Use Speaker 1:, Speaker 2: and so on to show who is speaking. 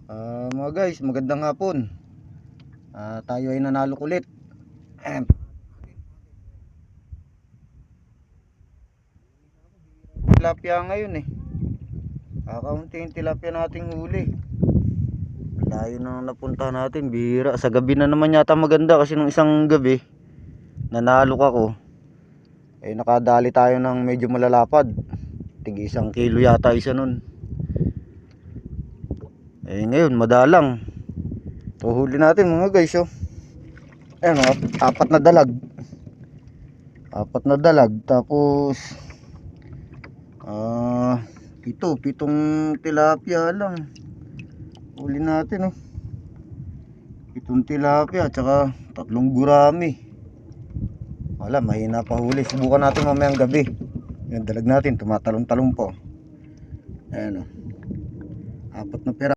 Speaker 1: Mga guys, magandang hapon. Tayo ay nanalo ulit. Tilapia ngayon eh. Kakaunti yung tilapia nating huli. Layo na napunta natin, bihira. Sa gabi na naman yata maganda kasi nung isang gabi nanalo ako. Nakadali tayo ng medyo malalapad. Tig 1 kilo yata isa nun. Ngayon madalang. Tuhuli natin mga guys oh. Apat na dalag. Tapos pitong tilapia lang. Huli natin oh. 7 tilapia at saka 3 gurami. Wala, mahina pa huli. Subukan natin mamayang gabi. Yung dalag natin tumatalon-talon po. Ayan oh. 4 na pera.